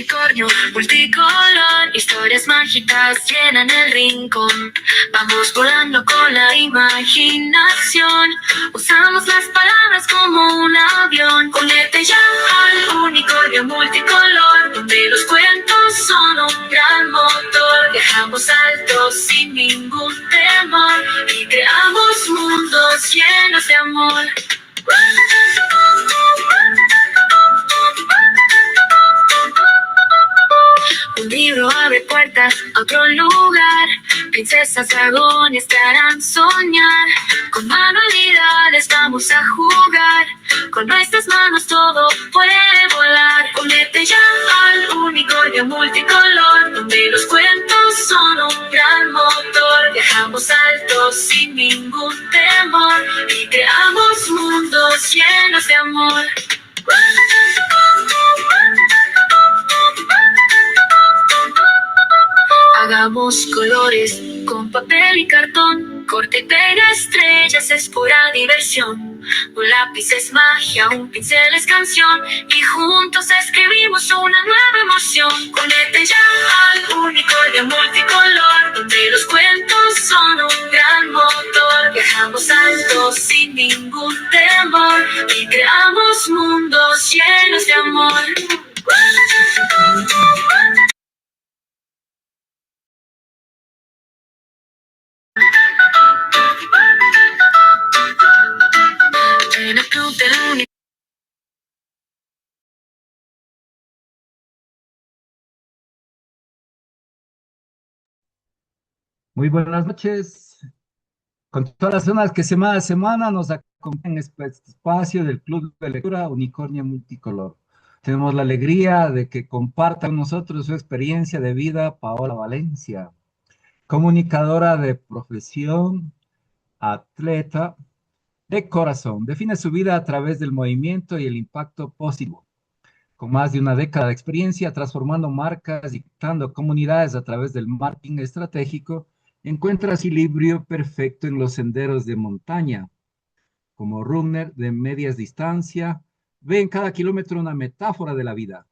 unicornio multicolor, historias mágicas llenan el rincón. Vamos volando con la imaginación, usamos las palabras como un avión. Únete ya al unicornio multicolor, donde los cuentos son un gran motor. Viajamos altos sin ningún temor y creamos mundos llenos de amor. Un libro abre puertas a otro lugar. Princesas, dragones te harán soñar. Con manualidades vamos a jugar. Con nuestras manos todo puede volar. Únete ya al unicornio multicolor, donde los cuentos son un gran motor. Viajamos altos sin ningún temor y creamos mundos llenos de amor. Hagamos colores con papel y cartón. Corta y pega estrellas es pura diversión. Un lápiz es magia, un pincel es canción. Y juntos escribimos una nueva emoción. Únete ya al unicornio multicolor, donde los cuentos son un gran motor. Viajamos altos sin ningún temor y creamos mundos llenos de amor. En el club del unicornio. Muy buenas noches. Con todas las personas que semana a semana nos acompañan en este espacio del Club de Lectura Unicornio Multicolor. Tenemos la alegría de que comparta con nosotros su experiencia de vida Paola Valencia, comunicadora de profesión, atleta de corazón. Define su vida a través del movimiento y el impacto positivo. Con más de una década de experiencia transformando marcas y creando comunidades a través del marketing estratégico, encuentra su equilibrio perfecto en los senderos de montaña. Como runner de medias distancia, ve en cada kilómetro una metáfora de la vida,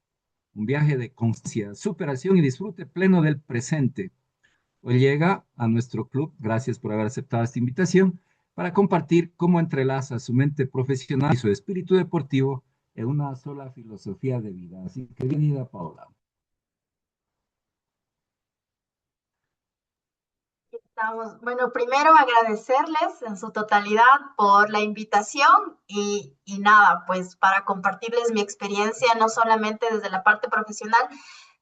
un viaje de conciencia, superación y disfrute pleno del presente. Hoy llega a nuestro club, gracias por haber aceptado esta invitación, para compartir cómo entrelaza su mente profesional y su espíritu deportivo en una sola filosofía de vida. Así que bienvenida, Paola. Bueno, primero agradecerles en su totalidad por la invitación y nada, pues para compartirles mi experiencia, no solamente desde la parte profesional,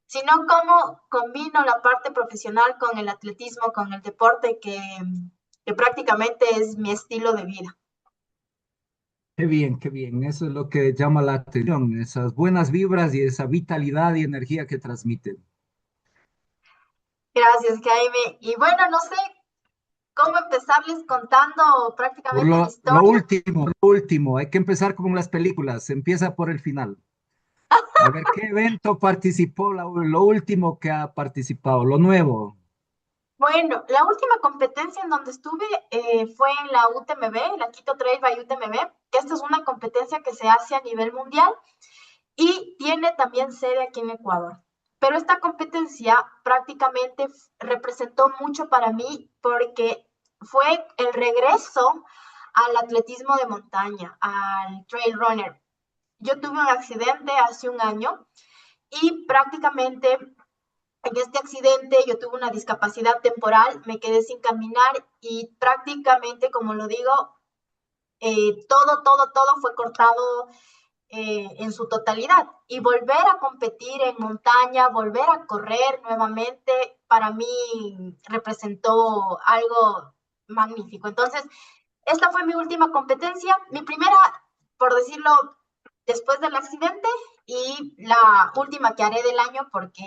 sino cómo combino la parte profesional con el atletismo, con el deporte, que prácticamente es mi estilo de vida. Qué bien, qué bien. Eso es lo que llama la atención, esas buenas vibras y esa vitalidad y energía que transmiten. Gracias, Jaime. Y bueno, no sé cómo empezarles contando Por prácticamente mi historia. lo último, hay que empezar como en las películas, se empieza por el final. A ver, ¿qué evento participó? Lo último que ha participado, lo nuevo. Bueno, la última competencia en donde estuve fue en la UTMB, la Quito Trail by UTMB, que esta es una competencia que se hace a nivel mundial y tiene también sede aquí en Ecuador. Pero esta competencia prácticamente representó mucho para mí porque fue el regreso al atletismo de montaña, al trail runner. Yo tuve un accidente hace un año y prácticamente en este accidente yo tuve una discapacidad temporal, me quedé sin caminar y prácticamente, como lo digo, todo fue cortado en su totalidad. Y volver a competir en montaña, volver a correr nuevamente, para mí representó algo magnífico. Entonces, esta fue mi última competencia, mi primera, por decirlo, después del accidente y la última que haré del año porque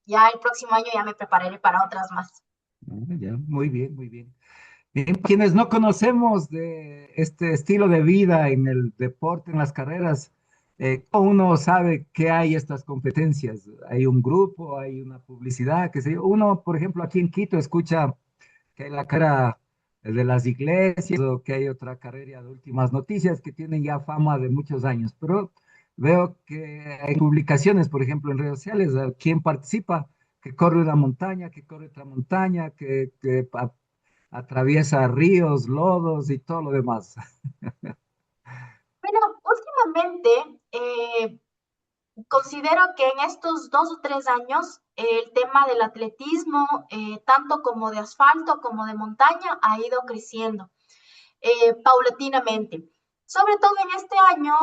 ya el próximo año ya me prepararé para otras más. Ya, muy bien, muy bien. Bien, quienes no conocemos de este estilo de vida en el deporte, en las carreras, ¿cómo uno sabe que hay estas competencias? ¿Hay un grupo, hay una publicidad, qué sé yo? Uno, por ejemplo, aquí en Quito escucha que hay la carrera de las iglesias o que hay otra carrera de últimas noticias que tienen ya fama de muchos años, pero Veo que hay publicaciones, por ejemplo, en redes sociales, quién participa, que corre una montaña, que corre otra montaña, que atraviesa ríos, lodos y todo lo demás. Bueno, últimamente considero que en estos 2 o 3 años el tema del atletismo, tanto como de asfalto como de montaña, ha ido creciendo paulatinamente. Sobre todo en este año,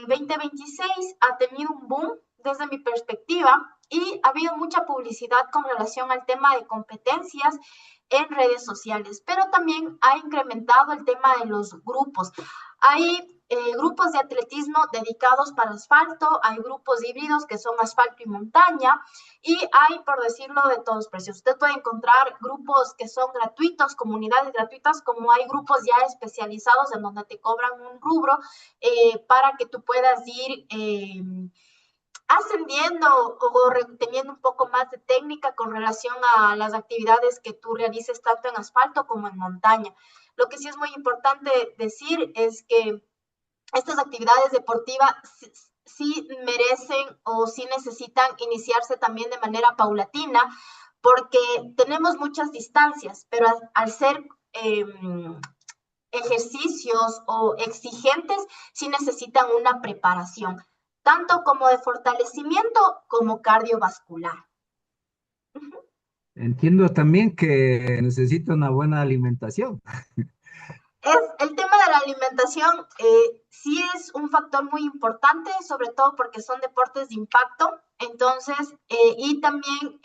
2026, ha tenido un boom desde mi perspectiva y ha habido mucha publicidad con relación al tema de competencias en redes sociales, pero también ha incrementado el tema de los grupos. Hay grupos de atletismo dedicados para asfalto, hay grupos híbridos que son asfalto y montaña, y hay, por decirlo, de todos precios. Usted puede encontrar grupos que son gratuitos, comunidades gratuitas, como hay grupos ya especializados en donde te cobran un rubro para que tú puedas ir ascendiendo o teniendo un poco más de técnica con relación a las actividades que tú realices tanto en asfalto como en montaña. Lo que sí es muy importante decir es que estas actividades deportivas sí merecen o sí necesitan iniciarse también de manera paulatina, porque tenemos muchas distancias, pero al ser ejercicios o exigentes, sí necesitan una preparación, tanto como de fortalecimiento como cardiovascular. Entiendo también que necesita una buena alimentación. El tema de la alimentación sí es un factor muy importante, sobre todo porque son deportes de impacto. Entonces, y también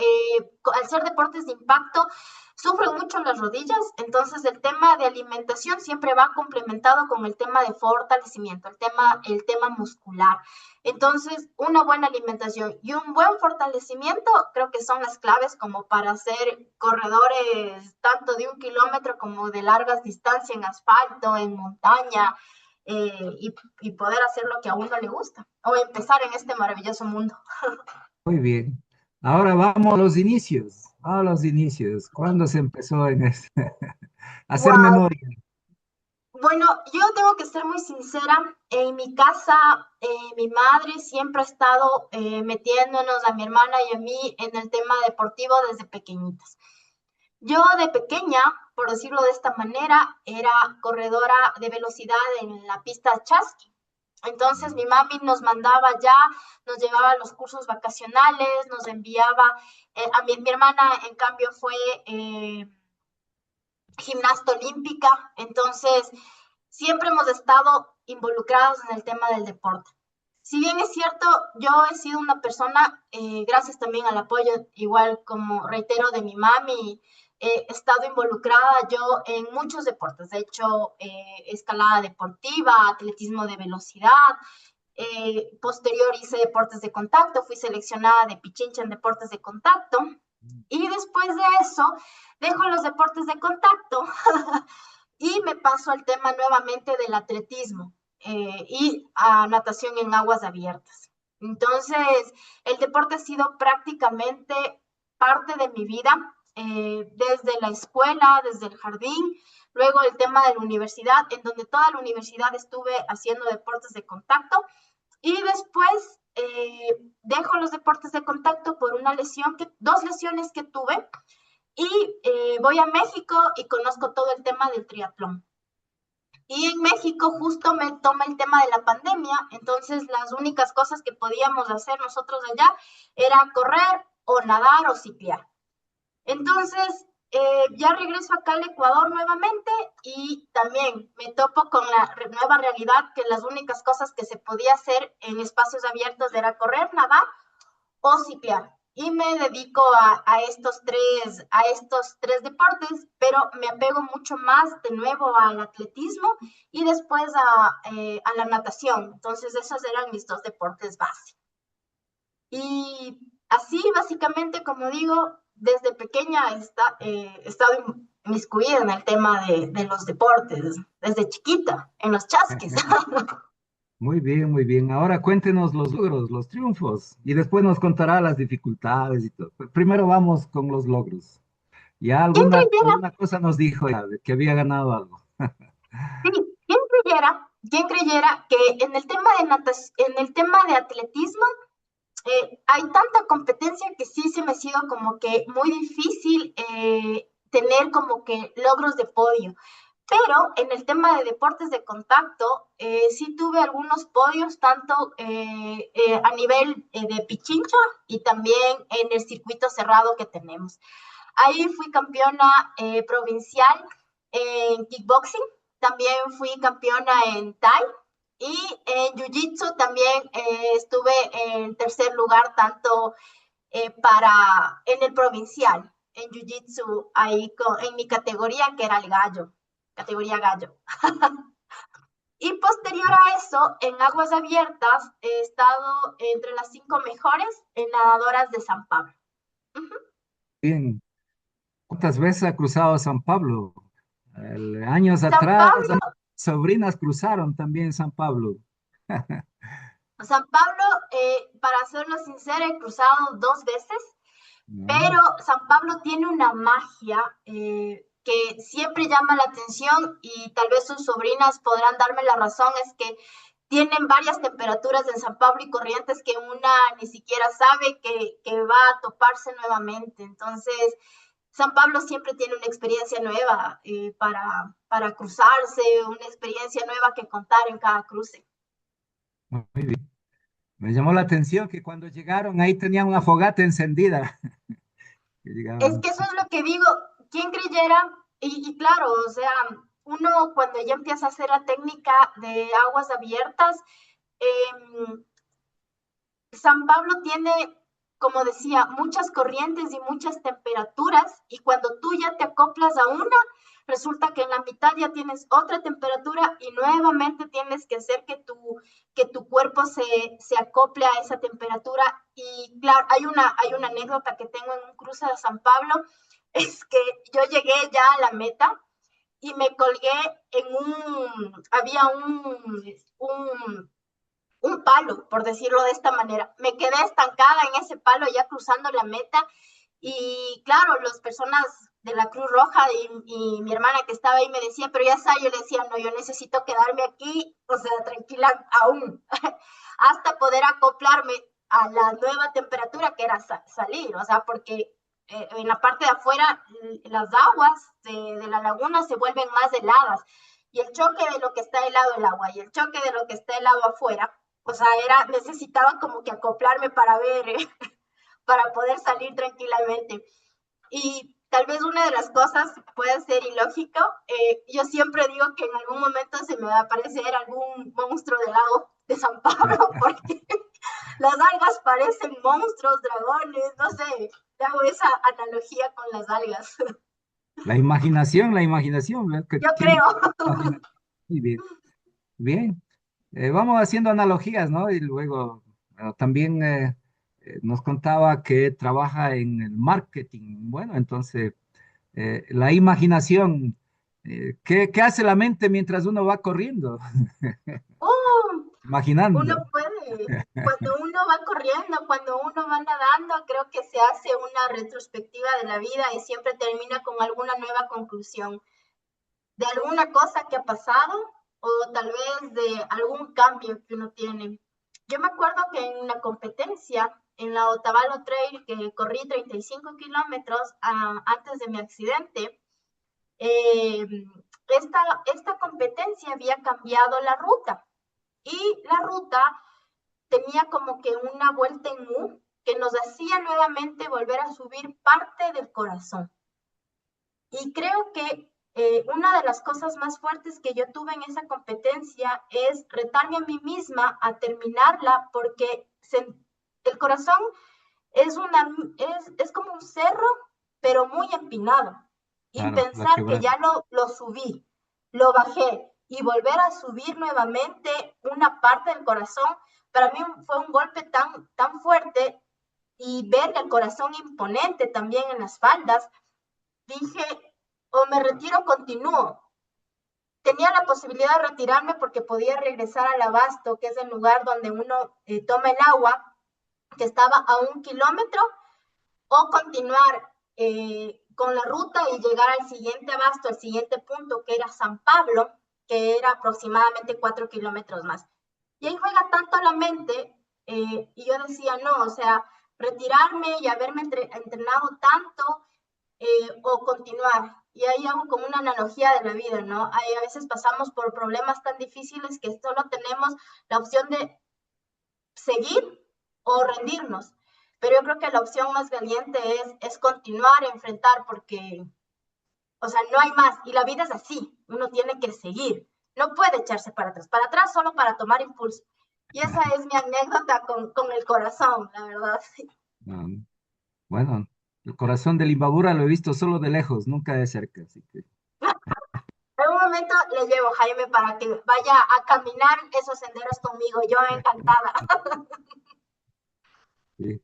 al ser deportes de impacto, sufren mucho las rodillas. Entonces, el tema de alimentación siempre va complementado con el tema de fortalecimiento, el tema muscular. Entonces, una buena alimentación y un buen fortalecimiento creo que son las claves como para ser corredores tanto de 1 kilómetro como de largas distancias en asfalto, en montaña, y poder hacer lo que a uno le gusta o empezar en este maravilloso mundo. Muy bien. Ahora vamos a los inicios. A los inicios. ¿Cuándo se empezó en esto? Hacer Wow. memoria. Bueno, yo tengo que ser muy sincera. En mi casa, mi madre siempre ha estado metiéndonos a mi hermana y a mí en el tema deportivo desde pequeñitas. Yo de pequeña, por decirlo de esta manera, era corredora de velocidad en la pista Chasqui. Entonces mi mami nos mandaba ya, nos llevaba a los cursos vacacionales, nos enviaba, mi hermana en cambio fue gimnasta olímpica, entonces siempre hemos estado involucrados en el tema del deporte. Si bien es cierto, yo he sido una persona, gracias también al apoyo, igual como reitero, de mi mami, he estado involucrada yo en muchos deportes, de hecho, escalada deportiva, atletismo de velocidad, posterior hice deportes de contacto, fui seleccionada de Pichincha en deportes de contacto, y después de eso dejo los deportes de contacto y me paso al tema nuevamente del atletismo y a natación en aguas abiertas. Entonces, el deporte ha sido prácticamente parte de mi vida, desde la escuela, desde el jardín, luego el tema de la universidad, en donde toda la universidad estuve haciendo deportes de contacto, y después dejo los deportes de contacto por dos lesiones que tuve, y voy a México y conozco todo el tema del triatlón. Y en México justo me toma el tema de la pandemia, entonces las únicas cosas que podíamos hacer nosotros allá era correr o nadar o ciclar. Entonces, ya regreso acá al Ecuador nuevamente y también me topo con la nueva realidad que las únicas cosas que se podía hacer en espacios abiertos era correr, nadar o ciclar. Y me dedico a estos tres deportes, pero me apego mucho más de nuevo al atletismo y después a la natación. Entonces, esos eran mis dos deportes base. Y así, básicamente, como digo, desde pequeña he estado inmiscuida en el tema de los deportes, desde chiquita, en los chasques. Muy bien, muy bien. Ahora cuéntenos los logros, los triunfos, y después nos contará las dificultades y todo. Primero vamos con los logros. Ya ¿Quién alguna, creyera? alguna cosa nos dijo ya, de que había ganado algo. Sí, ¿quién quién creyera que en el tema de en el tema de atletismo, hay tanta competencia que sí se me ha sido como que muy difícil tener como que logros de podio. Pero en el tema de deportes de contacto, sí tuve algunos podios, tanto a nivel de Pichincha y también en el circuito cerrado que tenemos. Ahí fui campeona provincial en kickboxing, también fui campeona en Thai y en Jiu-Jitsu también estuve en tercer lugar, tanto en el provincial, en Jiu-Jitsu, ahí en mi categoría que era el gallo, categoría gallo. Y posterior a eso, en aguas abiertas, he estado entre las 5 mejores en nadadoras de San Pablo. Uh -huh. Bien. ¿Cuántas veces ha cruzado San Pablo? Años San atrás, Pablo, sobrinas cruzaron también San Pablo. San Pablo, para serlo sincera, he cruzado 2 veces, No. pero San Pablo tiene una magia que siempre llama la atención y tal vez sus sobrinas podrán darme la razón, es que tienen varias temperaturas en San Pablo y Corrientes que una ni siquiera sabe que va a toparse nuevamente. Entonces, San Pablo siempre tiene una experiencia nueva para cruzarse, una experiencia nueva que contar en cada cruce. Muy bien. Me llamó la atención que cuando llegaron ahí tenían una fogata encendida. Es que eso es lo que digo, ¿quién creyera? Y claro, o sea, uno cuando ya empieza a hacer la técnica de aguas abiertas, San Pablo tiene, como decía, muchas corrientes y muchas temperaturas, y cuando tú ya te acoplas a una, resulta que en la mitad ya tienes otra temperatura y nuevamente tienes que hacer que tu cuerpo se acople a esa temperatura. Y claro, hay una anécdota que tengo en un cruce de San Pablo, es que yo llegué ya a la meta y me colgué había un palo, por decirlo de esta manera. Me quedé estancada en ese palo ya cruzando la meta y claro, las personas de la Cruz Roja y mi hermana que estaba ahí me decía, pero ya está, yo le decía, no, yo necesito quedarme aquí, o sea, tranquila aún, hasta poder acoplarme a la nueva temperatura que era salir, o sea, porque en la parte de afuera las aguas de la laguna se vuelven más heladas y el choque de lo que está helado el agua y el choque de lo que está helado afuera, o sea, necesitaba como que acoplarme para ver, para poder salir tranquilamente. Y tal vez una de las cosas puede ser ilógico, yo siempre digo que en algún momento se me va a aparecer algún monstruo del lago de San Pablo, porque las algas parecen monstruos, dragones, no sé, hago esa analogía con las algas. La imaginación, ¿verdad? Que Yo tiene creo. muy bien. Bien. Vamos haciendo analogías, ¿no? Y luego también nos contaba que trabaja en el marketing. Bueno, entonces, la imaginación, ¿qué hace la mente mientras uno va corriendo? Uh, Uno Imaginando. puede, cuando uno va corriendo, cuando uno va nadando, creo que se hace una retrospectiva de la vida y siempre termina con alguna nueva conclusión de alguna cosa que ha pasado o tal vez de algún cambio que uno tiene. Yo me acuerdo que en una competencia, en la Otavalo Trail, que corrí 35 kilómetros antes de mi accidente, eh, esta competencia había cambiado la ruta y la ruta tenía como que una vuelta en U que nos hacía nuevamente volver a subir parte del corazón. Y creo que una de las cosas más fuertes que yo tuve en esa competencia es retarme a mí misma a terminarla porque el corazón es como un cerro, pero muy empinado. Y Claro, la pensar que quebrada. ya lo subí, lo bajé y volver a subir nuevamente una parte del corazón, para mí fue un golpe tan fuerte y ver el corazón imponente también en las faldas, dije, o me retiro o continúo. Tenía la posibilidad de retirarme porque podía regresar al abasto, que es el lugar donde uno toma el agua, que estaba a 1 kilómetro, o continuar con la ruta y llegar al siguiente abasto, al siguiente punto, que era San Pablo, que era aproximadamente 4 kilómetros más. Y ahí juega tanto la mente, y yo decía, no, o sea, retirarme y haberme entrenado tanto, o continuar. Y ahí hago como una analogía de la vida, ¿no? Ahí a veces pasamos por problemas tan difíciles que solo tenemos la opción de seguir o rendirnos. Pero yo creo que la opción más valiente es continuar, enfrentar, porque, o sea, no hay más. Y la vida es así, uno tiene que seguir. No puede echarse para atrás solo para tomar impulso. Y esa es mi anécdota con el corazón, la verdad. Ah, bueno, el corazón del Imbabura lo he visto solo de lejos, nunca de cerca, así que En un momento le llevo, Jaime, para que vaya a caminar esos senderos conmigo. Yo encantada. sí,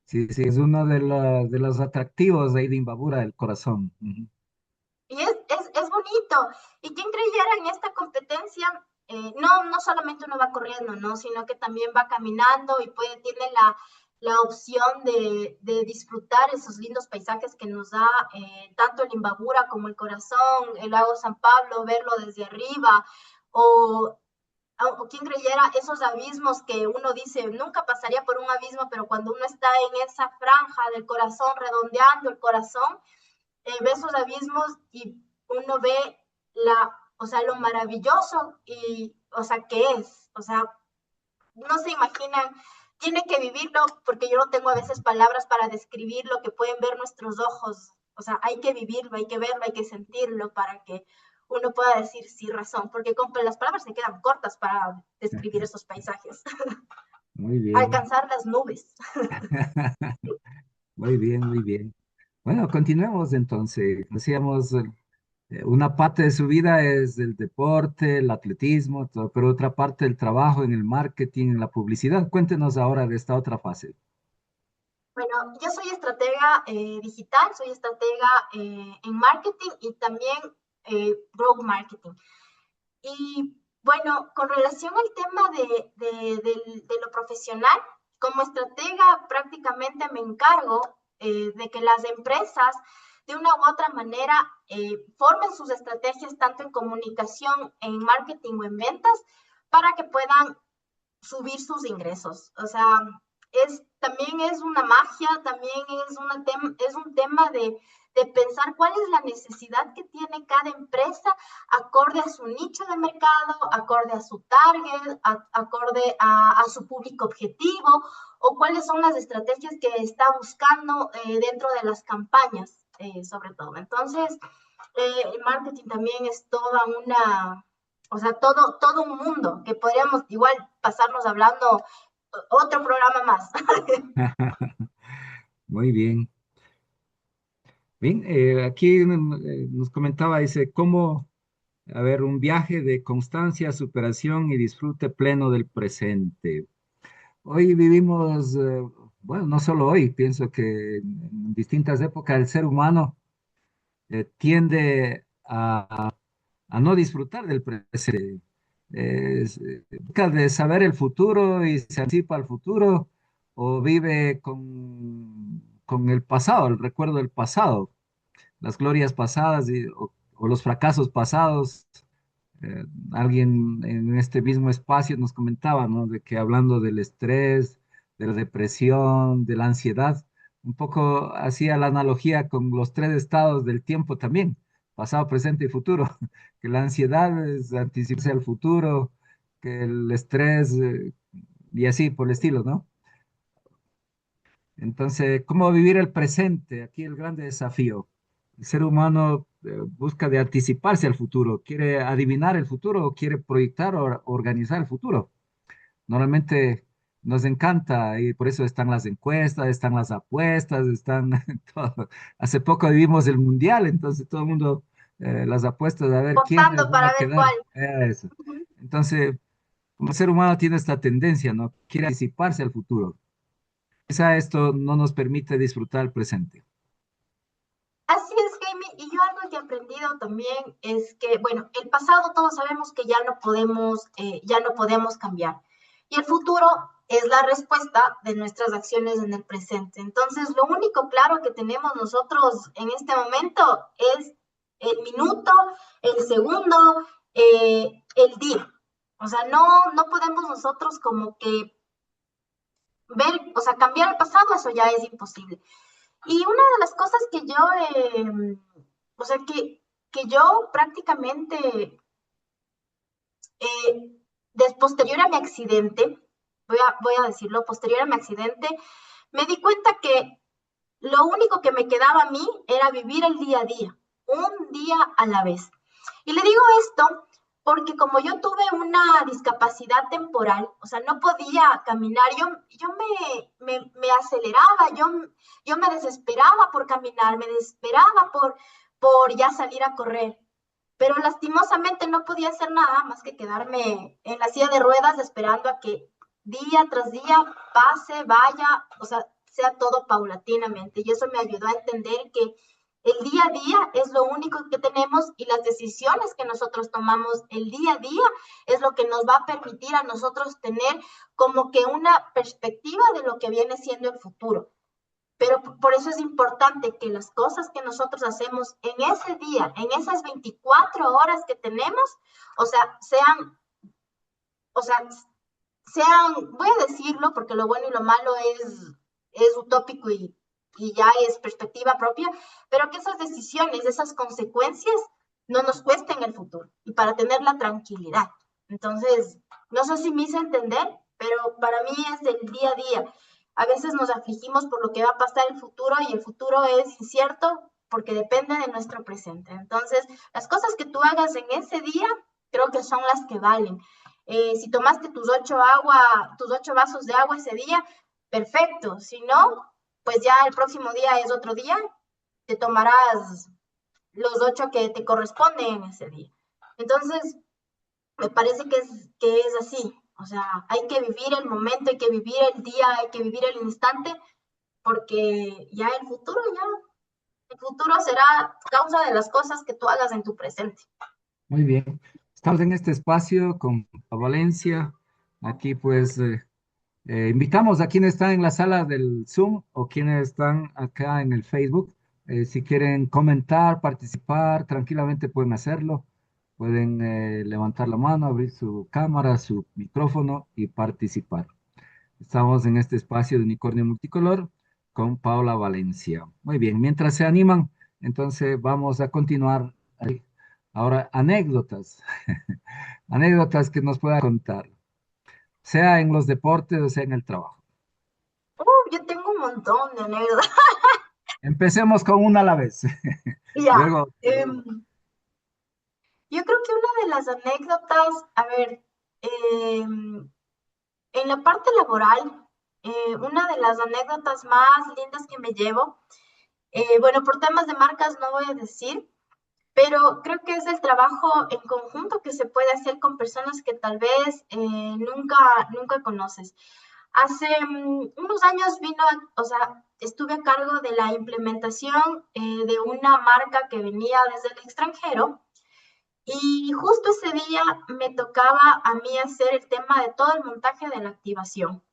sí, sí, es uno de los atractivos de ahí de Imbabura, el corazón. Ujú. Y es bonito. ¿Y quién creyera en esta competencia? No solamente uno va corriendo, ¿no? Sino que también va caminando y tiene la opción de disfrutar esos lindos paisajes que nos da tanto el Imbabura como el Corazón, el lago San Pablo, verlo desde arriba, o, o quién creyera esos abismos que uno dice, nunca pasaría por un abismo, pero cuando uno está en esa franja del corazón, redondeando el corazón, ve esos abismos y uno ve o sea, lo maravilloso y, o sea, que es, o sea, no se imaginan, tiene que vivirlo porque yo no tengo a veces palabras para describir lo que pueden ver nuestros ojos, o sea, hay que vivirlo, hay que verlo, hay que sentirlo para que uno pueda decir sí, razón, porque con las palabras se quedan cortas para describir esos paisajes, Muy bien, alcanzar las nubes. muy bien, muy bien. Bueno, continuemos entonces. Decíamos, una parte de su vida es el deporte, el atletismo, todo, pero otra parte el trabajo en el marketing, en la publicidad. Cuéntenos ahora de esta otra fase. Bueno, yo soy estratega digital, soy estratega en marketing y también growth marketing. Y bueno, con relación al tema de lo profesional, como estratega prácticamente me encargo de que las empresas de una u otra manera formen sus estrategias tanto en comunicación, en marketing o en ventas para que puedan subir sus ingresos. O sea, también es una magia, también es un tema de pensar cuál es la necesidad que tiene cada empresa acorde a su nicho de mercado, acorde a su target, acorde a su público objetivo, o cuáles son las estrategias que está buscando dentro de las campañas, sobre todo. Entonces, el marketing también es toda una, o sea, todo un mundo que podríamos igual pasarnos hablando otro programa más. Muy bien. Bien, aquí nos comentaba, dice, cómo, a ver, un viaje de constancia, superación y disfrute pleno del presente. Hoy vivimos, bueno, no solo hoy, pienso que en distintas épocas el ser humano tiende a no disfrutar del presente. Busca de saber el futuro y se anticipa al futuro o vive con el pasado, el recuerdo del pasado, las glorias pasadas o los fracasos pasados. Alguien en este mismo espacio nos comentaba, ¿no? De que hablando del estrés, de la depresión, de la ansiedad, un poco hacía la analogía con los tres estados del tiempo también, pasado, presente y futuro, que la ansiedad es anticiparse al futuro, que el estrés, y así por el estilo, ¿no? Entonces, ¿cómo vivir el presente? Aquí el gran desafío. El ser humano busca de anticiparse al futuro, quiere adivinar el futuro o quiere proyectar o organizar el futuro. Normalmente nos encanta y por eso están las encuestas, están las apuestas, están todo. Hace poco vivimos el mundial, entonces todo el mundo las apuestas a ver quiénes Votando van a para ver quedar. cuál. Eso. Entonces, como ser humano tiene esta tendencia, ¿no? Quiere anticiparse al futuro. Quizá esto no nos permite disfrutar el presente. Así es, Jaime, y yo algo que he aprendido también es que, bueno, el pasado todos sabemos que ya no podemos cambiar. Y el futuro es la respuesta de nuestras acciones en el presente. Entonces, lo único claro que tenemos nosotros en este momento es el minuto, el segundo, el día. O sea, no podemos nosotros como que ver, o sea, cambiar el pasado, eso ya es imposible. Y una de las cosas que yo, o sea, que yo prácticamente, posterior a mi accidente, voy a decirlo, posterior a mi accidente, me di cuenta que lo único que me quedaba a mí era vivir el día a día, un día a la vez. Y le digo esto porque como yo tuve una discapacidad temporal, o sea, no podía caminar, yo me aceleraba, yo me desesperaba por caminar, me desesperaba por ya salir a correr. Pero lastimosamente no podía hacer nada más que quedarme en la silla de ruedas esperando a que día tras día pase, vaya, o sea, sea todo paulatinamente. Y eso me ayudó a entender que el día a día es lo único que tenemos y las decisiones que nosotros tomamos el día a día es lo que nos va a permitir a nosotros tener como que una perspectiva de lo que viene siendo el futuro. Pero por eso es importante que las cosas que nosotros hacemos en ese día, en esas 24 horas que tenemos, o sea, o sea, voy a decirlo porque lo bueno y lo malo es utópico y ya es perspectiva propia, pero que esas decisiones, esas consecuencias no nos cuesten el futuro y para tener la tranquilidad. Entonces, no sé si me hice entender, pero para mí es del día a día. A veces nos afligimos por lo que va a pasar en el futuro y el futuro es incierto porque depende de nuestro presente. Entonces, las cosas que tú hagas en ese día creo que son las que valen. Si tomaste tus 8 vasos de agua ese día, perfecto. Si no, pues ya el próximo día es otro día, te tomarás los 8 que te corresponden en ese día. Entonces, me parece que es así. O sea, hay que vivir el momento, hay que vivir el día, hay que vivir el instante, porque ya el futuro será causa de las cosas que tú hagas en tu presente. Muy bien. Estamos en este espacio con Valencia. Aquí pues invitamos a quienes están en la sala del Zoom o quienes están acá en el Facebook. Si quieren comentar, participar, tranquilamente pueden hacerlo. Pueden levantar la mano, abrir su cámara, su micrófono y participar. Estamos en este espacio de Unicornio Multicolor con Paula Valencia. Muy bien, mientras se animan, entonces vamos a continuar. Ahora, anécdotas. Anécdotas que nos pueda contar, sea en los deportes o sea en el trabajo. Yo tengo un montón de anécdotas. Empecemos con una a la vez. Ya. Luego, Yo creo que una de las anécdotas, a ver, en la parte laboral, una de las anécdotas más lindas que me llevo, bueno, por temas de marcas no voy a decir, pero creo que es el trabajo en conjunto que se puede hacer con personas que tal vez nunca conoces. Hace unos años o sea, estuve a cargo de la implementación de una marca que venía desde el extranjero y justo ese día me tocaba a mí hacer el tema de todo el montaje de la activación.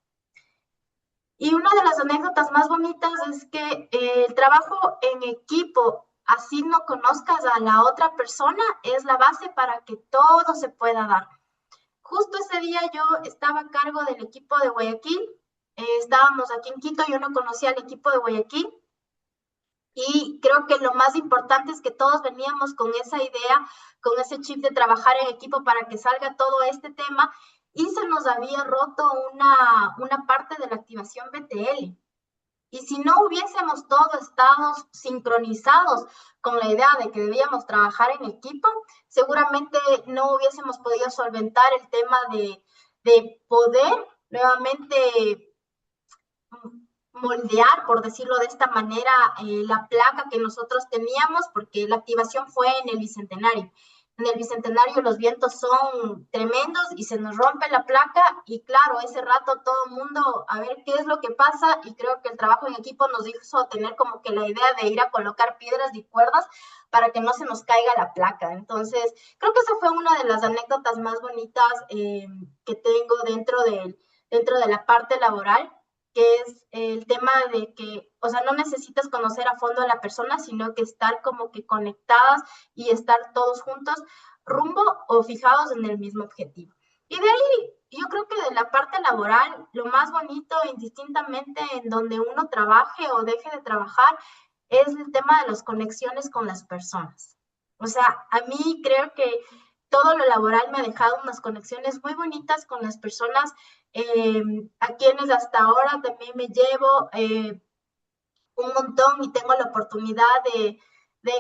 Y una de las anécdotas más bonitas es que el trabajo en equipo, así no conozcas a la otra persona, es la base para que todo se pueda dar. Justo ese día yo estaba a cargo del equipo de Guayaquil, estábamos aquí en Quito, yo no conocía al equipo de Guayaquil, y creo que lo más importante es que todos veníamos con esa idea, con ese chip de trabajar en equipo para que salga todo este tema y se nos había roto una parte de la activación BTL. Y si no hubiésemos todos estado sincronizados con la idea de que debíamos trabajar en equipo, seguramente no hubiésemos podido solventar el tema de poder nuevamente moldear, por decirlo de esta manera, la placa que nosotros teníamos, porque la activación fue en el Bicentenario. En el Bicentenario los vientos son tremendos y se nos rompe la placa y claro, ese rato todo el mundo a ver qué es lo que pasa y creo que el trabajo en equipo nos hizo tener como que la idea de ir a colocar piedras y cuerdas para que no se nos caiga la placa. Entonces, creo que esa fue una de las anécdotas más bonitas que tengo dentro de la parte laboral. que es el tema de que, o sea, no necesitas conocer a fondo a la persona, sino que estar como que conectadas y estar todos juntos rumbo o fijados en el mismo objetivo. Y de ahí, yo creo que de la parte laboral, lo más bonito, indistintamente en donde uno trabaje o deje de trabajar, es el tema de las conexiones con las personas. O sea, a mí creo que todo lo laboral me ha dejado unas conexiones muy bonitas con las personas a quienes hasta ahora también me llevo un montón y tengo la oportunidad de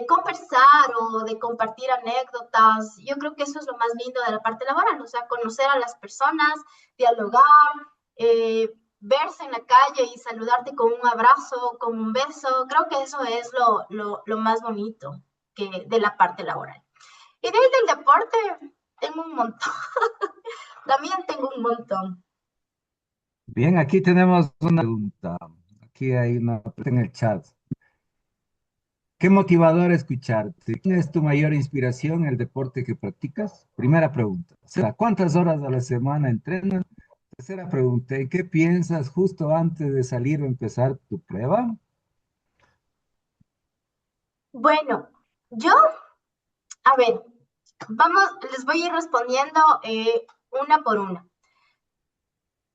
conversar o de compartir anécdotas. Yo creo que eso es lo más lindo de la parte laboral, o sea, conocer a las personas, dialogar, verse en la calle y saludarte con un abrazo, con un beso. Creo que eso es lo más bonito que, de la parte laboral. Y desde el deporte tengo un montón. También tengo un montón. Bien, aquí tenemos una pregunta. Aquí hay una pregunta en el chat. ¿Qué motivador escucharte? ¿Quién es tu mayor inspiración en el deporte que practicas? Primera pregunta. Segunda, ¿cuántas horas a la semana entrenas? Tercera pregunta, ¿en qué piensas justo antes de salir o empezar tu prueba? Bueno, yo, a ver, vamos, les voy a ir respondiendo una por una.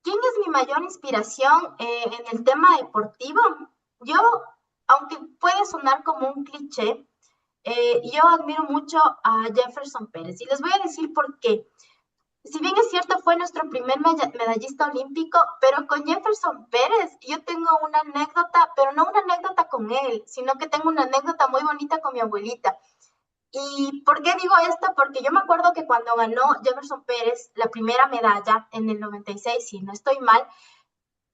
¿Quién es mi mayor inspiración en el tema deportivo? Yo, aunque puede sonar como un cliché, yo admiro mucho a Jefferson Pérez y les voy a decir por qué. Si bien es cierto, fue nuestro primer medallista olímpico, pero con Jefferson Pérez yo tengo una anécdota, pero no una anécdota con él, sino que tengo una anécdota muy bonita con mi abuelita. ¿Y por qué digo esto? Porque yo me acuerdo que cuando ganó Jefferson Pérez la primera medalla en el 96, si no estoy mal,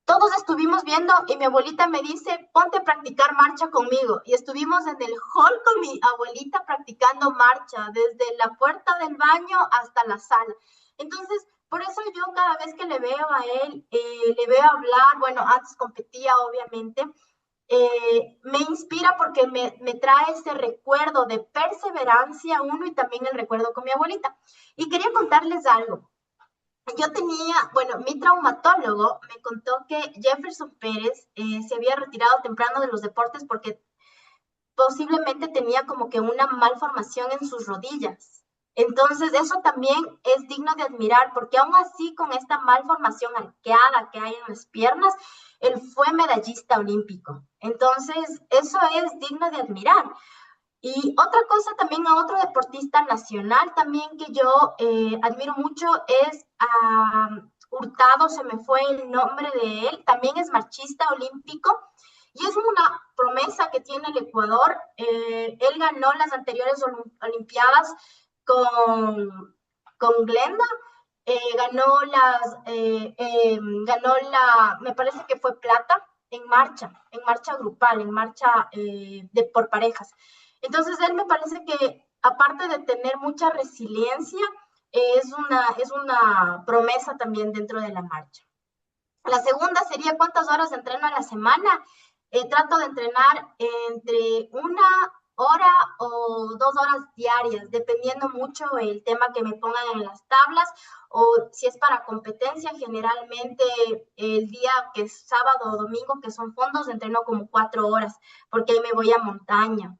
todos estuvimos viendo y mi abuelita me dice, ponte a practicar marcha conmigo. Y estuvimos en el hall con mi abuelita practicando marcha, desde la puerta del baño hasta la sala. Entonces, por eso yo cada vez que le veo a él, le veo hablar, bueno, antes competía obviamente, me inspira porque me trae ese recuerdo de perseverancia uno y también el recuerdo con mi abuelita. Y quería contarles algo. Yo tenía, bueno, mi traumatólogo me contó que Jefferson Pérez se había retirado temprano de los deportes porque posiblemente tenía como que una malformación en sus rodillas. Entonces, eso también es digno de admirar, porque aún así, con esta malformación arqueada que hay en las piernas, él fue medallista olímpico. Entonces, eso es digno de admirar. Y otra cosa también a otro deportista nacional también que yo admiro mucho es a Hurtado, se me fue el nombre de él, también es marchista olímpico y es una promesa que tiene el Ecuador. Él ganó las anteriores Olimpiadas con Glenda, ganó me parece que fue plata en marcha grupal, en marcha por parejas. Entonces, él me parece que, aparte de tener mucha resiliencia, es una promesa también dentro de la marcha. La segunda sería cuántas horas entreno a la semana. Trato de entrenar entre 1 hora o 2 horas diarias, dependiendo mucho el tema que me pongan en las tablas o si es para competencia, generalmente el día que es sábado o domingo, que son fondos, entreno como 4 horas, porque ahí me voy a montaña.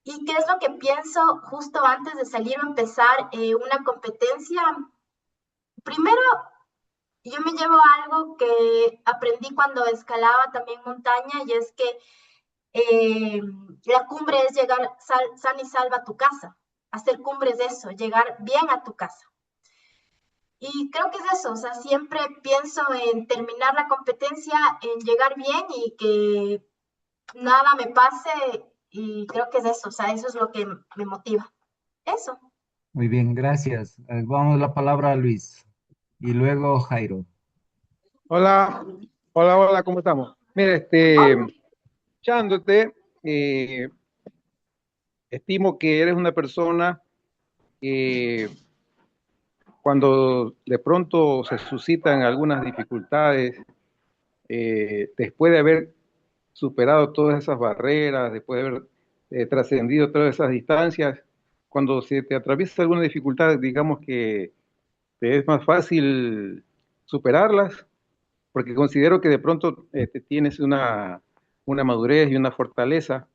¿Y qué es lo que pienso justo antes de salir a empezar una competencia? Primero, yo me llevo algo que aprendí cuando escalaba también montaña y es que la cumbre es llegar san y salva a tu casa. Hacer cumbre es eso, llegar bien a tu casa. Y creo que es eso, o sea, siempre pienso en terminar la competencia, en llegar bien y que nada me pase y creo que es eso, o sea, eso es lo que me motiva. Eso. Muy bien, gracias. Vamos la palabra a Luis y luego Jairo. Hola, hola, hola, ¿cómo estamos? Mira, escuchándote, estimo que eres una persona que cuando de pronto se suscitan algunas dificultades, después de haber superado todas esas barreras, después de haber trascendido todas esas distancias, cuando se te atraviesa alguna dificultad, digamos que te es más fácil superarlas. porque considero que de pronto tienes una madurez y una fortaleza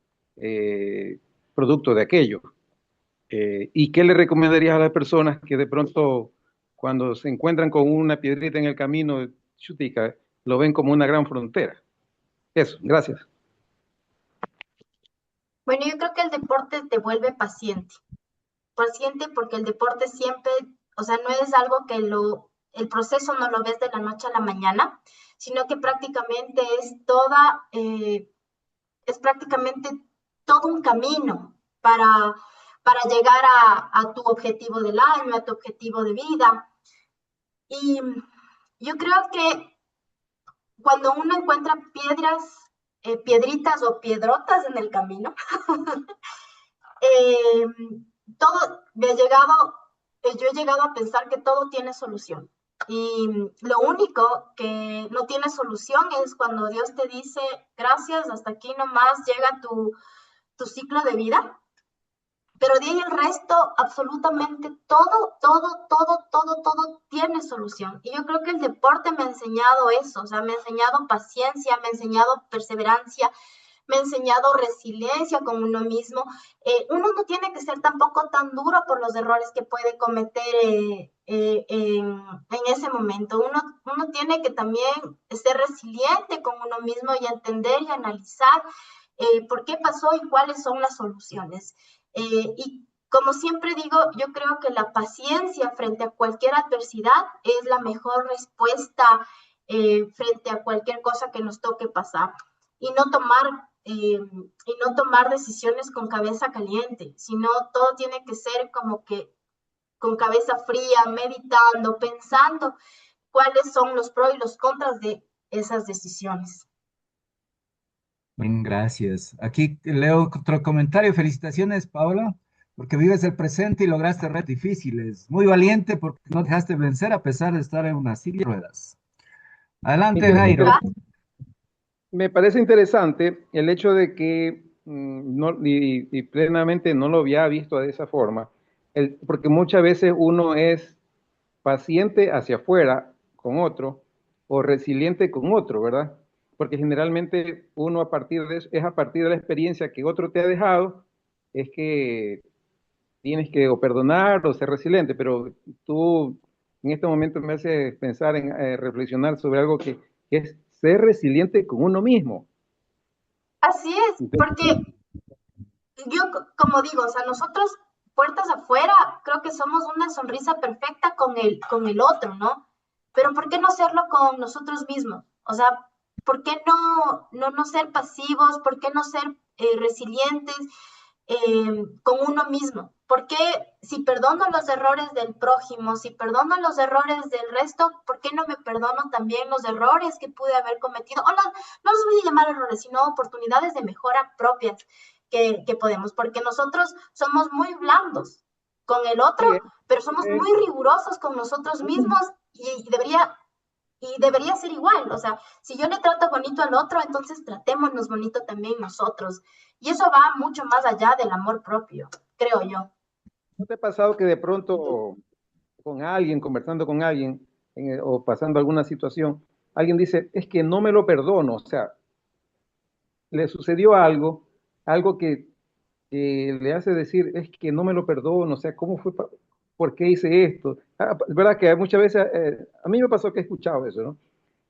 producto de aquello. ¿Y qué le recomendarías a las personas que de pronto cuando se encuentran con una piedrita en el camino, chutica, lo ven como una gran frontera? Eso, gracias. Bueno, yo creo que el deporte te vuelve paciente. Paciente porque el deporte siempre, o sea, no es algo que el proceso no lo ves de la noche a la mañana, sino que prácticamente es prácticamente todo un camino para llegar a tu objetivo del año, a tu objetivo de vida. Y yo creo que cuando uno encuentra piedritas o piedrotas en el camino, eh, yo he llegado a pensar que todo tiene solución. Y lo único que no tiene solución es cuando Dios te dice, gracias, hasta aquí nomás llega tu ciclo de vida. Pero de ahí el resto, absolutamente todo tiene solución. Y yo creo que el deporte me ha enseñado eso, o sea, me ha enseñado paciencia, me ha enseñado perseverancia, me ha enseñado resiliencia con uno mismo. Uno no tiene que ser tampoco tan duro por los errores que puede cometer en ese momento. Uno tiene que también ser resiliente con uno mismo y entender y analizar por qué pasó y cuáles son las soluciones. Y como siempre digo, yo creo que la paciencia frente a cualquier adversidad es la mejor respuesta frente a cualquier cosa que nos toque pasar. Y no tomar decisiones con cabeza caliente, sino todo tiene que ser como que con cabeza fría, meditando, pensando cuáles son los pros y los contras de esas decisiones. Bien, gracias. Aquí leo otro comentario. Felicitaciones, Paola, porque vives el presente y lograste retos difíciles. Muy valiente porque no dejaste vencer a pesar de estar en una silla de ruedas. Adelante, Jairo. Me parece interesante el hecho de que y plenamente no lo había visto de esa forma, porque muchas veces uno es paciente hacia afuera con otro o resiliente con otro, ¿verdad? Porque generalmente uno a partir de eso, es a partir de la experiencia que otro te ha dejado, es que tienes que o perdonar o ser resiliente, pero tú en este momento me haces pensar en reflexionar sobre algo que es ser resiliente con uno mismo. Así es, porque yo, como digo, o sea, nosotros puertas afuera, creo que somos una sonrisa perfecta con el otro, ¿no? Pero ¿por qué no hacerlo con nosotros mismos? O sea, ¿por qué no ser pasivos? ¿Por qué no ser resilientes con uno mismo? ¿Por qué si perdono los errores del prójimo, si perdono los errores del resto, ¿por qué no me perdono también los errores que pude haber cometido? O no los voy a llamar errores, sino oportunidades de mejora propias que podemos, porque nosotros somos muy blandos con el otro, pero somos muy rigurosos con nosotros mismos y debería ser igual. O sea, si yo le trato bonito al otro, entonces tratémonos bonito también nosotros. Y eso va mucho más allá del amor propio, creo yo. ¿No te ha pasado que de pronto con alguien, conversando con alguien o pasando alguna situación, alguien dice, es que no me lo perdono? O sea, le sucedió algo que le hace decir, es que no me lo perdono, o sea, ¿cómo fue? ¿Por qué hice esto? Es verdad que muchas veces, a mí me pasó que he escuchado eso, ¿no?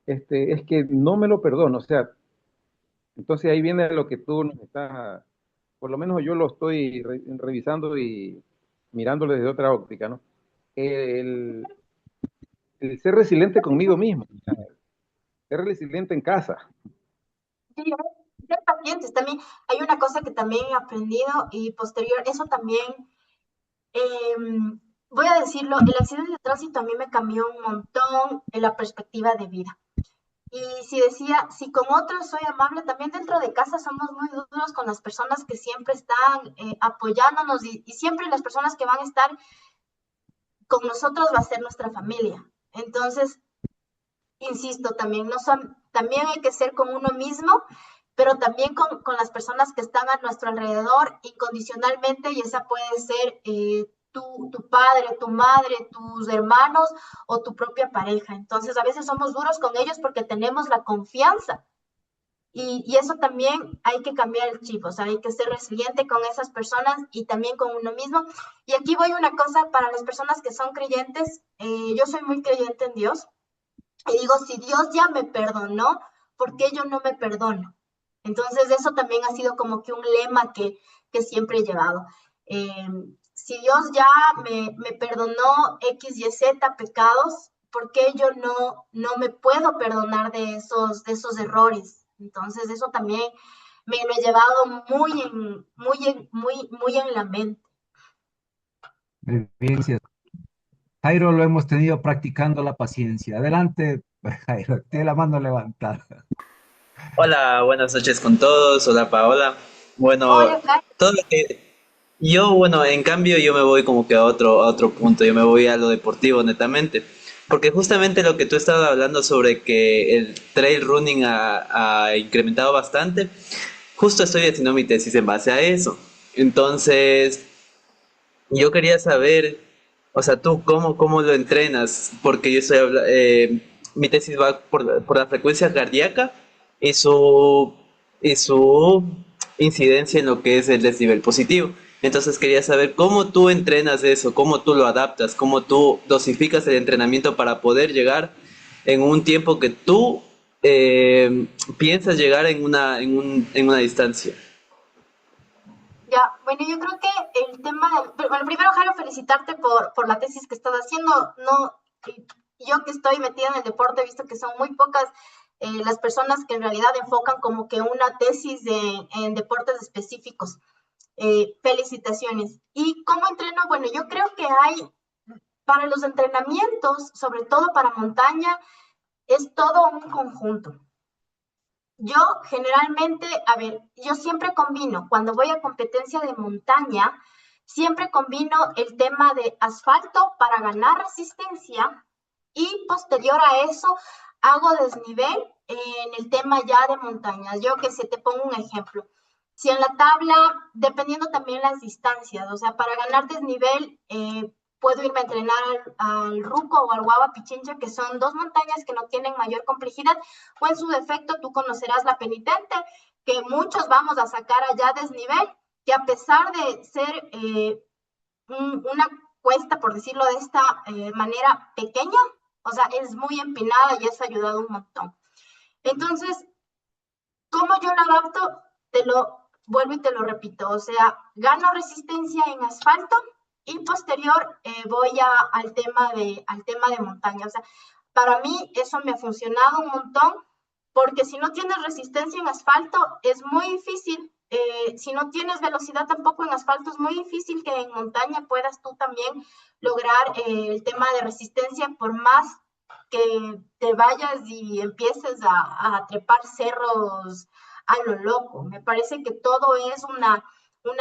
Es que no me lo perdono, o sea, entonces ahí viene lo que tú nos estás, por lo menos yo lo estoy revisando y mirándolo desde otra óptica, ¿no? El, el ser resiliente conmigo mismo, o sea, ser resiliente en casa. Sí, ser pacientes. También hay una cosa que también he aprendido y posterior, eso también, voy a decirlo, el accidente de tránsito a mí me cambió un montón en la perspectiva de vida. Y si con otros soy amable, también dentro de casa somos muy duros con las personas que siempre están apoyándonos y siempre las personas que van a estar con nosotros va a ser nuestra familia. Entonces, insisto, también hay que ser con uno mismo, pero también con las personas que están a nuestro alrededor incondicionalmente y esa puede ser tu padre, tu madre, tus hermanos o tu propia pareja. Entonces, a veces somos duros con ellos porque tenemos la confianza. Y eso también hay que cambiar el chip, o sea, hay que ser resiliente con esas personas y también con uno mismo. Y aquí voy una cosa para las personas que son creyentes. Yo soy muy creyente en Dios y digo, si Dios ya me perdonó, ¿por qué yo no me perdono? Entonces, eso también ha sido como que un lema que siempre he llevado. Eh, si Dios ya me perdonó X, Y, Z pecados, ¿por qué yo no me puedo perdonar de esos errores? Entonces, eso también me lo he llevado muy en la mente. Gracias. Jairo, lo hemos tenido practicando la paciencia. Adelante, Jairo, tiene la mano levantada. Hola, buenas noches con todos. Hola Paola. Bueno, Hola, Kai. todo lo que yo, bueno, en cambio yo me voy como que a otro punto, yo me voy a lo deportivo netamente, porque justamente lo que tú estabas hablando sobre que el trail running ha incrementado bastante, justo estoy haciendo mi tesis en base a eso. Entonces, yo quería saber, o sea, tú cómo lo entrenas, porque mi tesis va por la frecuencia cardíaca y y su incidencia en lo que es el desnivel positivo. Entonces quería saber cómo tú entrenas eso, cómo tú lo adaptas, cómo tú dosificas el entrenamiento para poder llegar en un tiempo que tú piensas llegar en una distancia. Ya, bueno, yo creo que el tema, bueno, primero, Jairo, felicitarte por la tesis que estás haciendo. No, yo que estoy metida en el deporte he visto que son muy pocas las personas que en realidad enfocan como que una tesis en deportes específicos. Felicitaciones. ¿Y cómo entreno? Bueno, yo creo que hay, para los entrenamientos, sobre todo para montaña, es todo un conjunto. Yo generalmente, a ver, yo siempre combino, cuando voy a competencia de montaña, siempre combino el tema de asfalto para ganar resistencia y posterior a eso hago desnivel en el tema ya de montañas. Yo que sé, te pongo un ejemplo. Si en la tabla, dependiendo también las distancias, o sea, para ganar desnivel, puedo irme a entrenar al Ruco o al Guava Pichincha, que son dos montañas que no tienen mayor complejidad, o en su defecto tú conocerás la Penitente, que muchos vamos a sacar allá desnivel, que a pesar de ser una cuesta, por decirlo de esta manera, pequeña, o sea, es muy empinada y eso ha ayudado un montón. Entonces, ¿cómo yo lo adapto? Te lo vuelvo y te lo repito, o sea, gano resistencia en asfalto y posterior voy al tema de montaña. O sea, para mí eso me ha funcionado un montón porque si no tienes resistencia en asfalto es muy difícil, si no tienes velocidad tampoco en asfalto es muy difícil que en montaña puedas tú también lograr el tema de resistencia por más que te vayas y empieces a trepar cerros a lo loco. Me parece que todo es una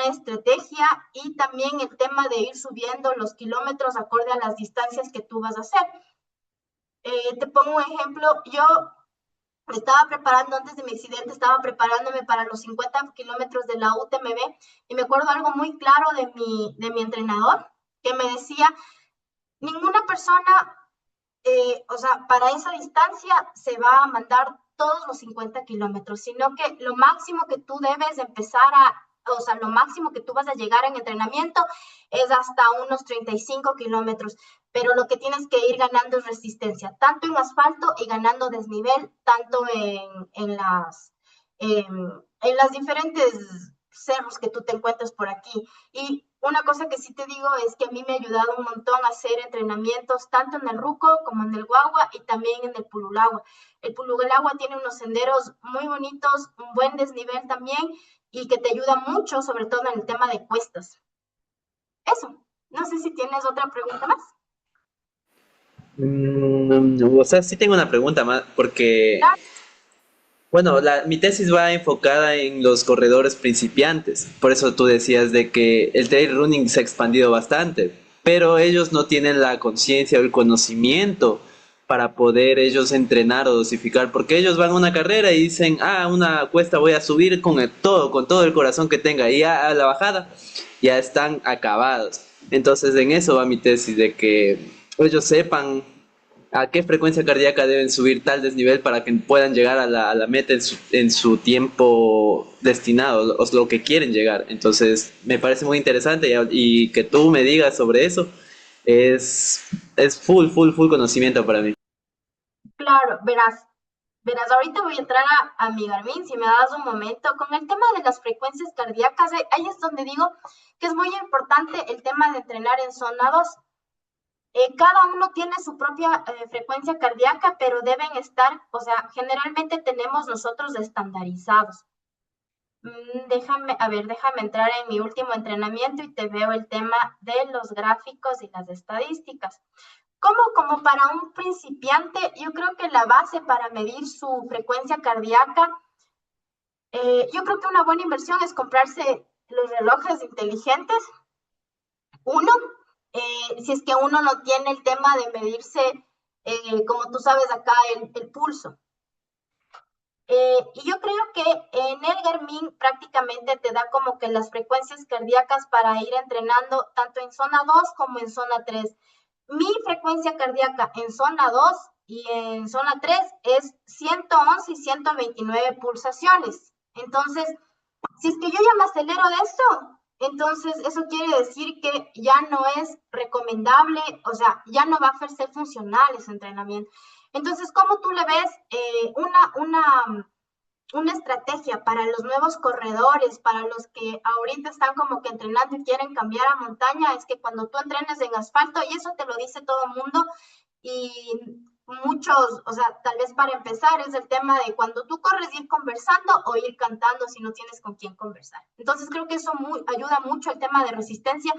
estrategia y también el tema de ir subiendo los kilómetros acorde a las distancias que tú vas a hacer. Te pongo un ejemplo, yo estaba preparando antes de mi accidente, estaba preparándome para los 50 kilómetros de la UTMB y me acuerdo algo muy claro de mi entrenador que me decía, ninguna persona, o sea, para esa distancia se va a mandar todos los 50 kilómetros, sino que lo máximo que tú debes empezar o sea, lo máximo que tú vas a llegar en entrenamiento es hasta unos 35 kilómetros, pero lo que tienes que ir ganando es resistencia, tanto en asfalto y ganando desnivel, tanto en las diferentes cerros que tú te encuentres por aquí. Y una cosa que sí te digo es que a mí me ha ayudado un montón a hacer entrenamientos tanto en el Ruco como en el Guagua y también en el Pululagua. El Pululagua tiene unos senderos muy bonitos, un buen desnivel también y que te ayuda mucho, sobre todo en el tema de cuestas. Eso. No sé si tienes otra pregunta más. O sea, sí tengo una pregunta más, porque Claro. bueno, mi tesis va enfocada en los corredores principiantes, por eso tú decías de que el trail running se ha expandido bastante, pero ellos no tienen la conciencia o el conocimiento para poder ellos entrenar o dosificar, porque ellos van a una carrera y dicen, una cuesta voy a subir con todo el corazón que tenga, y a la bajada ya están acabados. Entonces en eso va mi tesis, de que ellos sepan a qué frecuencia cardíaca deben subir tal desnivel para que puedan llegar a la meta en su tiempo destinado, o lo que quieren llegar. Entonces me parece muy interesante y que tú me digas sobre eso es full conocimiento para mí. Claro, verás, ahorita voy a entrar a mi Garmin, si me das un momento, con el tema de las frecuencias cardíacas, ahí es donde digo que es muy importante el tema de entrenar en zona 2. Cada uno tiene su propia frecuencia cardíaca, pero deben estar, o sea, generalmente tenemos nosotros estandarizados. Déjame entrar en mi último entrenamiento y te veo el tema de los gráficos y las estadísticas. Como para un principiante, yo creo que la base para medir su frecuencia cardíaca, yo creo que una buena inversión es comprarse los relojes inteligentes. Uno, si es que uno no tiene el tema de medirse, como tú sabes acá, el pulso. Y yo creo que en el Garmin prácticamente te da como que las frecuencias cardíacas para ir entrenando tanto en zona 2 como en zona 3. Mi frecuencia cardíaca en zona 2 y en zona 3 es 111 y 129 pulsaciones. Entonces, si es que yo ya me acelero de esto, entonces eso quiere decir que ya no es recomendable, o sea, ya no va a ser funcional ese entrenamiento. Entonces, ¿cómo tú le ves una estrategia para los nuevos corredores, para los que ahorita están como que entrenando y quieren cambiar a montaña? Es que cuando tú entrenes en asfalto, y eso te lo dice todo el mundo, y muchos, o sea, tal vez para empezar es el tema de cuando tú corres ir conversando o ir cantando si no tienes con quién conversar. Entonces creo que eso ayuda mucho el tema de resistencia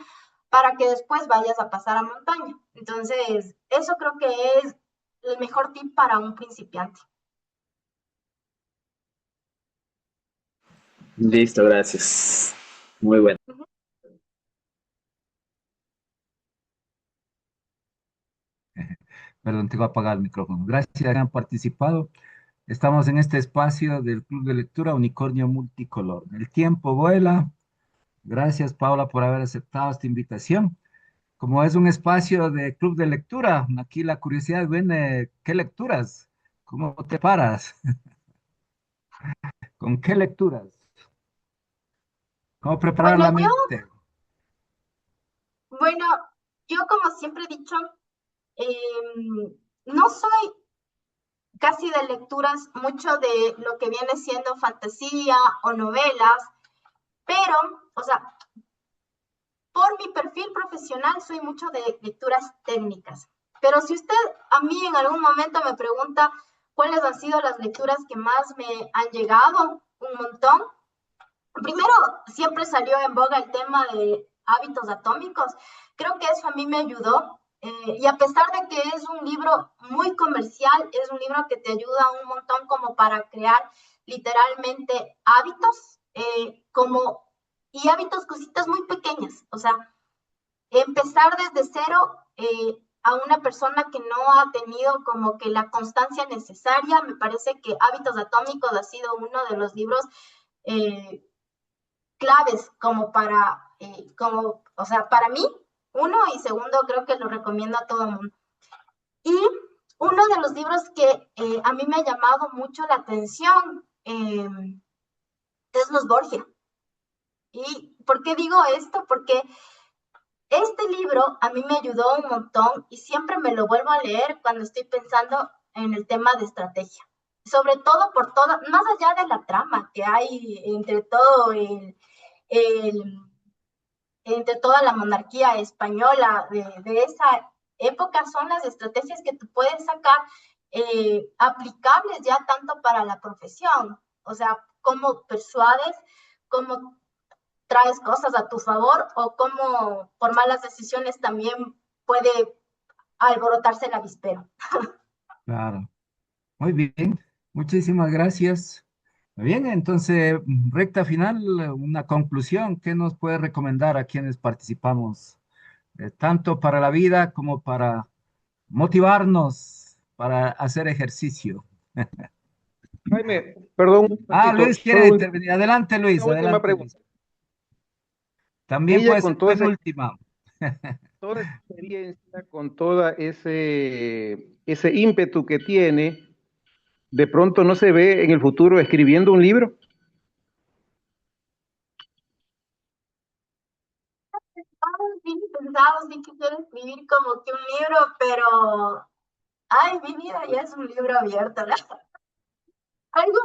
para que después vayas a pasar a montaña. Entonces, eso creo que es el mejor tip para un principiante. Listo, gracias. Muy bueno. Perdón, tengo que apagar el micrófono. Gracias que han participado. Estamos en este espacio del Club de Lectura Unicornio Multicolor. El tiempo vuela. Gracias, Paula, por haber aceptado esta invitación. Como es un espacio de club de lectura, aquí la curiosidad viene, ¿qué lecturas? ¿Cómo te paras? ¿Con qué lecturas? ¿Cómo preparar Bueno, la mente? bueno, yo como siempre he dicho, no soy casi de lecturas mucho de lo que viene siendo fantasía o novelas, pero, o sea, por mi perfil profesional soy mucho de lecturas técnicas. Pero si usted a mí en algún momento me pregunta cuáles han sido las lecturas que más me han llegado, un montón. Primero, siempre salió en boga el tema de hábitos atómicos. Creo que eso a mí me ayudó. Y a pesar de que es un libro muy comercial, es un libro que te ayuda un montón como para crear literalmente hábitos, y hábitos, cositas muy pequeñas. O sea, empezar desde cero, a una persona que no ha tenido como que la constancia necesaria, me parece que Hábitos Atómicos ha sido uno de los libros eh, claves o sea, para mí, uno, y segundo, creo que lo recomiendo a todo el mundo. Y uno de los libros que a mí me ha llamado mucho la atención es Los Borgia. ¿Y por qué digo esto? Porque este libro a mí me ayudó un montón y siempre me lo vuelvo a leer cuando estoy pensando en el tema de estrategia. Sobre todo más allá de la trama que hay el entre toda la monarquía española de esa época, son las estrategias que tú puedes sacar aplicables ya tanto para la profesión. O sea, cómo persuades, cómo traes cosas a tu favor o cómo por malas decisiones también puede alborotarse el avispero. Claro. Muy bien. Muchísimas gracias. Muy bien, entonces, recta final, una conclusión. ¿Qué nos puede recomendar a quienes participamos, tanto para la vida como para motivarnos para hacer ejercicio? Jaime, perdón un Ah, momentito, Luis quiere intervenir. Adelante, una Luis, última adelante, pregunta. Luis. También Ella puede ser con todo ese, penúltima. toda esa experiencia, con toda ese ímpetu que tiene, de pronto no se ve en el futuro escribiendo un libro. Sí, pensado, sí quisiera escribir como que un libro, pero, ay, mi vida ya es un libro abierto, ¿no? Algo,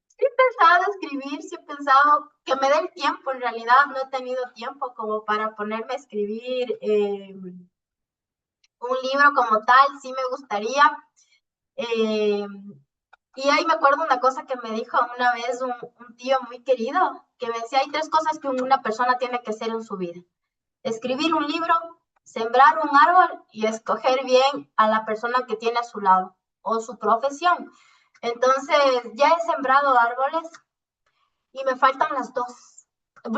sí he pensado escribir, sí he pensado que me dé el tiempo, en realidad no he tenido tiempo como para ponerme a escribir un libro como tal, sí me gustaría. Eh, y ahí me acuerdo una cosa que me dijo una vez un tío muy querido, que me decía, hay tres cosas que una persona tiene que hacer en su vida. Escribir un libro, sembrar un árbol y escoger bien a la persona que tiene a su lado o su profesión. Entonces, ya he sembrado árboles y me faltan las dos.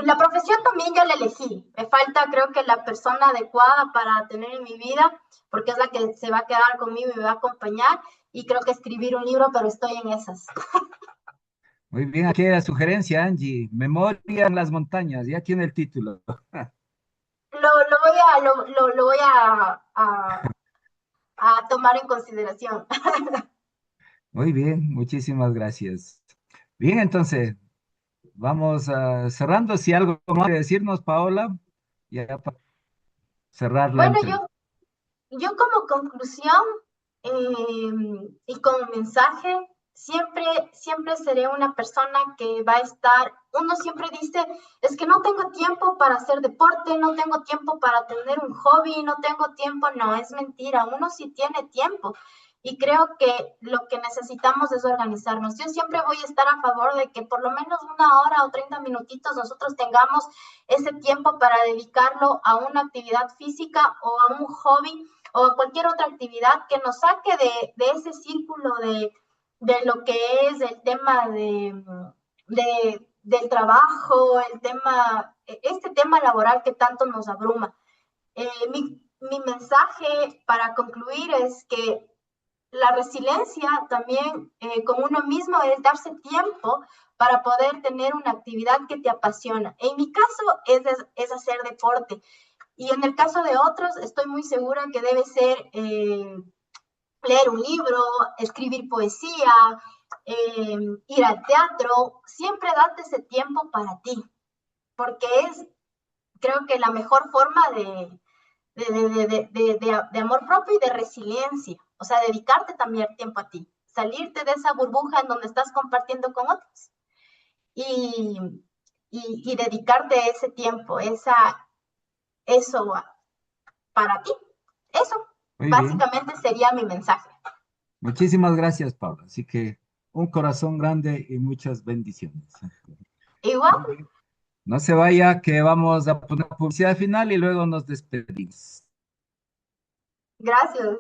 La profesión también ya la elegí. Me falta, creo que la persona adecuada para tener en mi vida, porque es la que se va a quedar conmigo y me va a acompañar. Y creo que escribir un libro, pero estoy en esas. Muy bien, aquí la sugerencia, Angie. Memoria en las montañas, ya tiene el título. Lo voy a tomar en consideración. Muy bien, muchísimas gracias. Bien, entonces, vamos cerrando. Si algo más que decirnos, Paola, ya para cerrar la Bueno, entrevista. yo como conclusión y como mensaje, siempre seré una persona que va a estar, uno siempre dice, es que no tengo tiempo para hacer deporte, no tengo tiempo para tener un hobby, no tengo tiempo, no, es mentira, uno sí tiene tiempo. Y creo que lo que necesitamos es organizarnos. Yo siempre voy a estar a favor de que por lo menos una hora o 30 minutitos nosotros tengamos ese tiempo para dedicarlo a una actividad física o a un hobby o cualquier otra actividad que nos saque de ese círculo de lo que es el tema del trabajo, este tema laboral que tanto nos abruma. Mi mensaje para concluir es que la resiliencia también con uno mismo es darse tiempo para poder tener una actividad que te apasiona. En mi caso es hacer deporte. Y en el caso de otros, estoy muy segura que debe ser leer un libro, escribir poesía, ir al teatro. Siempre date ese tiempo para ti, porque es, creo que, la mejor forma de amor propio y de resiliencia. O sea, dedicarte también tiempo a ti, salirte de esa burbuja en donde estás compartiendo con otros y, y dedicarte ese tiempo, eso para ti. Eso Muy bien. básicamente sería mi mensaje. Muchísimas gracias, Paola. Así que un corazón grande y muchas bendiciones. Igual, Muy bien. No se vaya, que vamos a poner publicidad final y luego nos despedimos. gracias.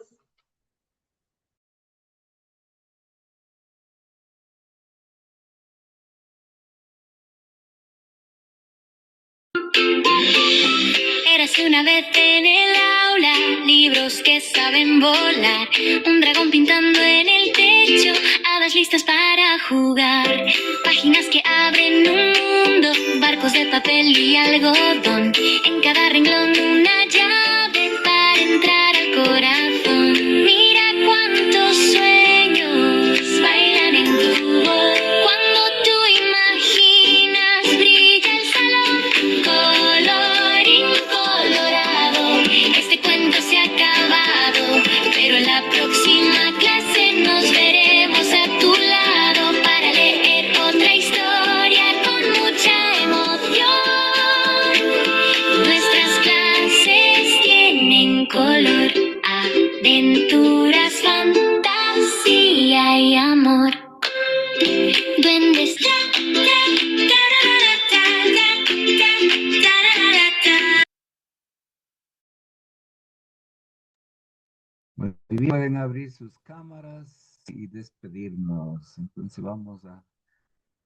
Érase una vez en el aula, libros que saben volar, un dragón pintando en el techo, hadas listas para jugar, páginas que abren un mundo, barcos de papel y algodón, en cada renglón una llave para entrar al corazón. Mira cuántos sueños bailan en tu voz, cuando tú imaginas brilla el salón, colorín colorado, este cuento se ha acabado, pero en la próxima clase nos veremos a tu lado para leer otra historia con mucha emoción. Nuestras clases tienen color, aventuras, fantasía y amor. Duendes. Muy bien, pueden abrir sus cámaras y despedirnos. Entonces vamos a